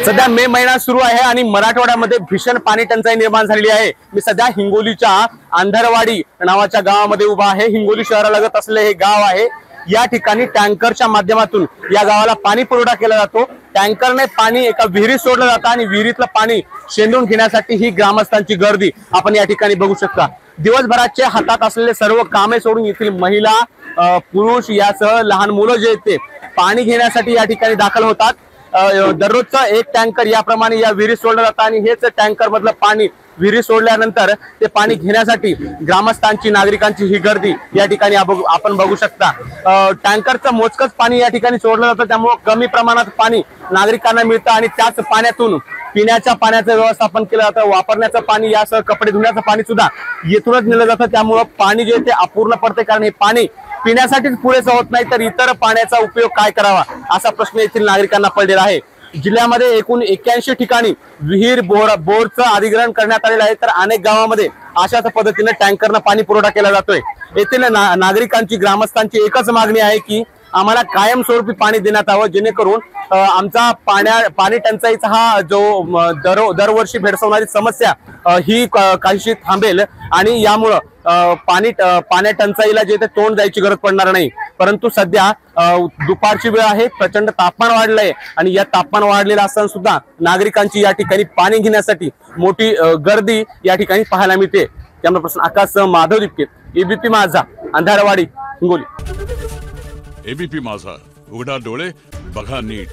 सध्या मे महिना सुरू आहे आणि मराठवाड्यामध्ये भीषण पाणी टंचाई निर्माण झालेली आहे। मी सध्या हिंगोलीच्या अंधारवाडी नावाच्या गावामध्ये उभा आहे। हिंगोली शहरालगत असलेले हे गाव आहे। या ठिकाणी टँकरच्या माध्यमातून या गावाला पाणी पुरवठा केला जातो। टँकरने पाणी एका विहिरीत सोडलं जातं आणि विहिरीतलं पाणी शेंदून घेण्यासाठी ही ग्रामस्थांची गर्दी आपण या ठिकाणी बघू शकता। दिवसभराचे हातात असलेले सर्व कामे सोडून येथील महिला, पुरुष यासह लहान मुलं जे ते पाणी घेण्यासाठी या ठिकाणी दाखल होतात। दररोजचा एक टँकर याप्रमाणे या विहिरीत सोडलं जातं आणि हेच टँकर मधलं पाणी विहिरीत सोडल्यानंतर ते पाणी घेण्यासाठी ग्रामस्थांची, नागरिकांची ही गर्दी या ठिकाणी आपण बघू शकता। टँकरचं मोजकच पाणी या ठिकाणी सोडलं जातं, त्यामुळे कमी प्रमाणात पाणी नागरिकांना मिळतं आणि त्याच पाण्यातून पिण्याच्या पाण्याचं व्यवस्थापन केलं जातं। वापरण्याचं पाणी यासह कपडे धुण्याचं पाणी सुद्धा येथूनच नेलं जातं। त्यामुळे पाणी जे ते अपूर्ण पडते, कारण हे पाणी पिण्यासाठीच पुरेसं होत नाही तर इतर पाण्याचा उपयोग काय करावा असा प्रश्न येथील नागरिकांना पडलेला आहे। जिल्ह्यामध्ये एकूण 81 ठिकाणी विहीर, बोरचं अधिग्रहण करण्यात आलेलं आहे, तर अनेक गावांमध्ये अशाच पद्धतीने टँकरनं पाणी पुरवठा केला जातोय। येथील नागरिकांची, ग्रामस्थांची एकच मागणी आहे की आम्हाला कायमस्वरूपी पाणी देण्यात यावं, जेणेकरून आमचा पाणी टंचाईचा हा जो दरवर्षी भेडसावणारी समस्या ही काहीशी थांबेल आणि यामुळे पाण्या टंचाईला जे ते तोंड द्यायची गरज पडणार नाही। परंतु सध्या दुपारची वेळ आहे, प्रचंड तापमान वाढलंय आणि या तापमान वाढलेलं असताना सुद्धा नागरिकांची या ठिकाणी पाणी घेण्यासाठी मोठी गर्दी या ठिकाणी पाहायला मिळते। त्यामुळे प्रश्न आकाश माधव दिपके, एबीपी माझा, अंधारवाडी, हिंगोली। एबीपी माझा, उघडा डोळे बघा नीट।